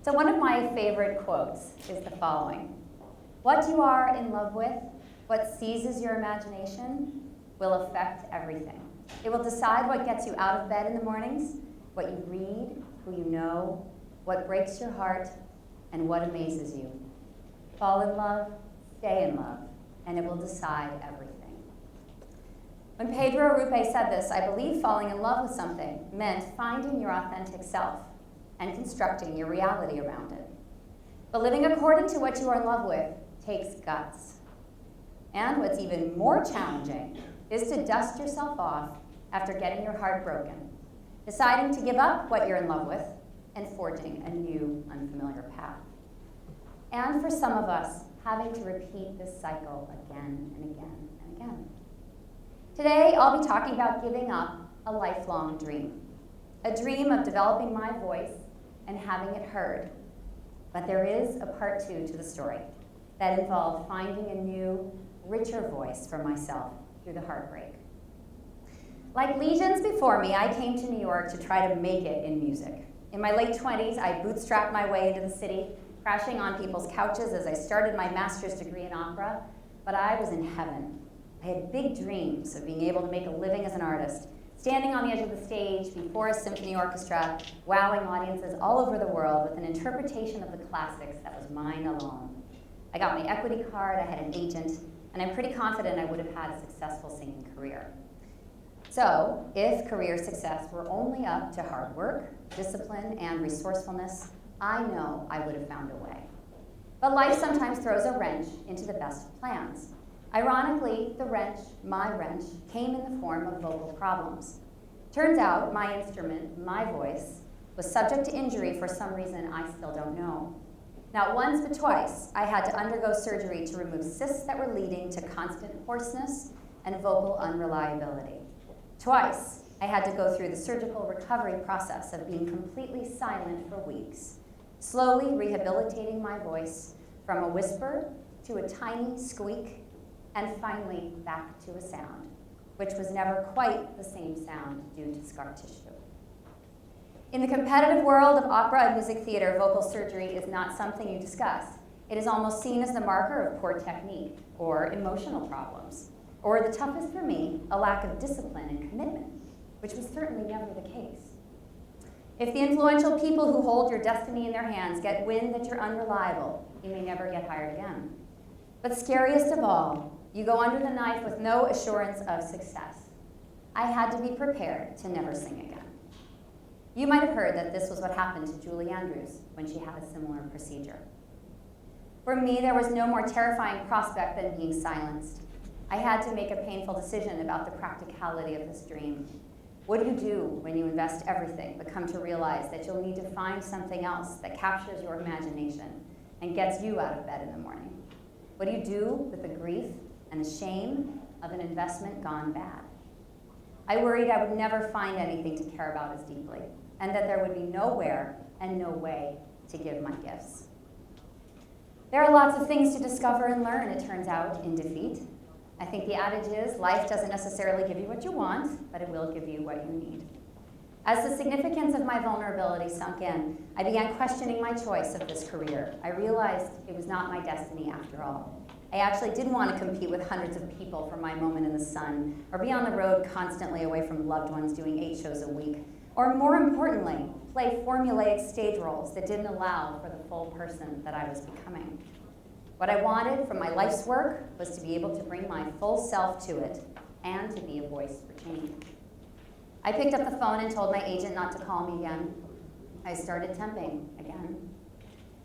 So one of my favorite quotes is the following: "What you are in love with, what seizes your imagination, will affect everything. It will decide what gets you out of bed in the mornings, what you read, who you know, what breaks your heart, and what amazes you. Fall in love, stay in love, and it will decide everything." When Pedro Arrupe said this, I believe falling in love with something meant finding your authentic self and constructing your reality around it. But living according to what you are in love with takes guts. And what's even more challenging is to dust yourself off after getting your heart broken, deciding to give up what you're in love with, and forging a new, unfamiliar path. And for some of us, having to repeat this cycle again and again and again. Today, I'll be talking about giving up a lifelong dream. A dream of developing my voice and having it heard. But there is a part 2 to the story that involved finding a new, richer voice for myself through the heartbreak. Like legions before me, I came to New York to try to make it in music. In my late 20s, I bootstrapped my way into the city, crashing on people's couches as I started my master's degree in opera, but I was in heaven. I had big dreams of being able to make a living as an artist, standing on the edge of the stage before a symphony orchestra, wowing audiences all over the world with an interpretation of the classics that was mine alone. I got my equity card, I had an agent, and I'm pretty confident I would have had a successful singing career. So, if career success were only up to hard work, discipline, and resourcefulness, I know I would have found a way. But life sometimes throws a wrench into the best of plans. Ironically, the wrench, my wrench, came in the form of vocal problems. Turns out my instrument, my voice, was subject to injury for some reason I still don't know. Not once but twice, I had to undergo surgery to remove cysts that were leading to constant hoarseness and vocal unreliability. Twice, I had to go through the surgical recovery process of being completely silent for weeks, slowly rehabilitating my voice from a whisper to a tiny squeak, and finally back to a sound, which was never quite the same sound due to scar tissue. In the competitive world of opera and music theater, vocal surgery is not something you discuss. It is almost seen as the marker of poor technique or emotional problems, or the toughest for me, a lack of discipline and commitment, which was certainly never the case. If the influential people who hold your destiny in their hands get wind that you're unreliable, you may never get hired again. But scariest of all, you go under the knife with no assurance of success. I had to be prepared to never sing again. You might have heard that this was what happened to Julie Andrews when she had a similar procedure. For me, there was no more terrifying prospect than being silenced. I had to make a painful decision about the practicality of this dream. What do you do when you invest everything but come to realize that you'll need to find something else that captures your imagination and gets you out of bed in the morning? What do you do with the grief and the shame of an investment gone bad? I worried I would never find anything to care about as deeply, and that there would be nowhere and no way to give my gifts. There are lots of things to discover and learn, it turns out, in defeat. I think the adage is, life doesn't necessarily give you what you want, but it will give you what you need. As the significance of my vulnerability sunk in, I began questioning my choice of this career. I realized it was not my destiny after all. I actually didn't want to compete with hundreds of people for my moment in the sun, or be on the road constantly away from loved ones doing 8 shows a week, or more importantly, play formulaic stage roles that didn't allow for the full person that I was becoming. What I wanted from my life's work was to be able to bring my full self to it and to be a voice for change. I picked up the phone and told my agent not to call me again. I started temping again.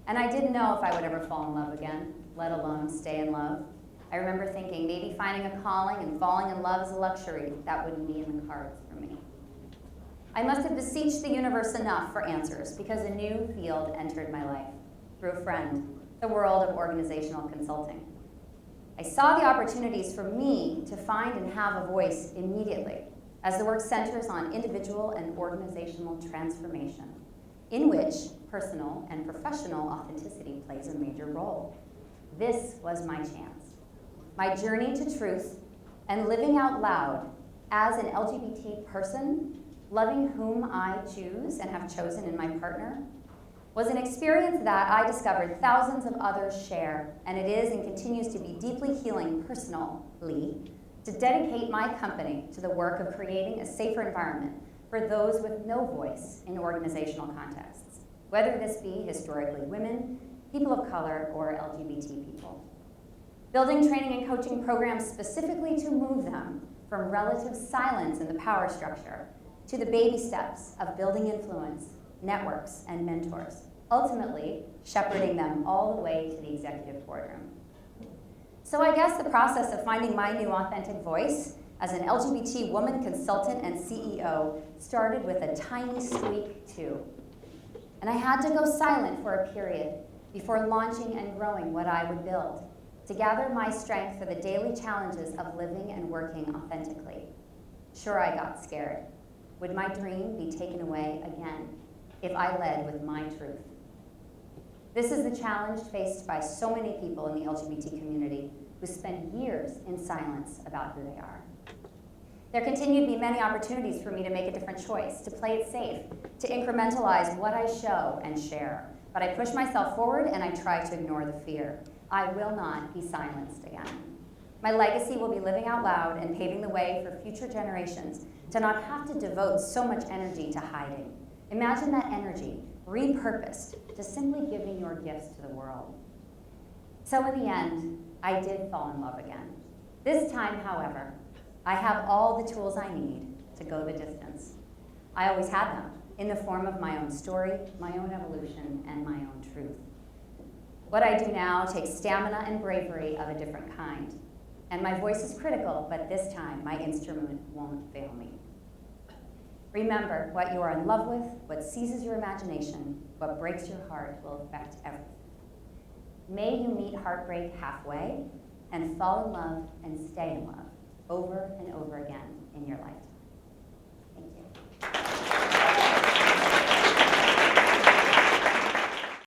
And I didn't know if I would ever fall in love again, let alone stay in love. I remember thinking maybe finding a calling and falling in love is a luxury. That wouldn't be in the cards for me. I must have beseeched the universe enough for answers because a new field entered my life through a friend, the world of organizational consulting. I saw the opportunities for me to find and have a voice immediately as the work centers on individual and organizational transformation, in which personal and professional authenticity plays a major role. This was my chance. My journey to truth and living out loud as an LGBT person, loving whom I choose and have chosen in my partner, was an experience that I discovered thousands of others share, and it is and continues to be deeply healing personally to dedicate my company to the work of creating a safer environment for those with no voice in organizational contexts, whether this be historically women, people of color, or LGBT people. Building training and coaching programs specifically to move them from relative silence in the power structure to the baby steps of building influence, networks, and mentors, ultimately shepherding them all the way to the executive boardroom. So I guess the process of finding my new authentic voice as an LGBT woman consultant and CEO started with a tiny squeak too. And I had to go silent for a period before launching and growing what I would build, to gather my strength for the daily challenges of living and working authentically. Sure, I got scared. Would my dream be taken away again if I led with my truth? This is the challenge faced by so many people in the LGBT community who spend years in silence about who they are. There continue to be many opportunities for me to make a different choice, to play it safe, to incrementalize what I show and share. But I push myself forward and I try to ignore the fear. I will not be silenced again. My legacy will be living out loud and paving the way for future generations to not have to devote so much energy to hiding. Imagine that energy repurposed to simply giving your gifts to the world. So in the end, I did fall in love again. This time, however, I have all the tools I need to go the distance. I always had them in the form of my own story, my own evolution, and my own truth. What I do now takes stamina and bravery of a different kind. And my voice is critical, but this time my instrument won't fail me. Remember, what you are in love with, what seizes your imagination, what breaks your heart will affect everything. May you meet heartbreak halfway and fall in love and stay in love over and over again in your lifetime.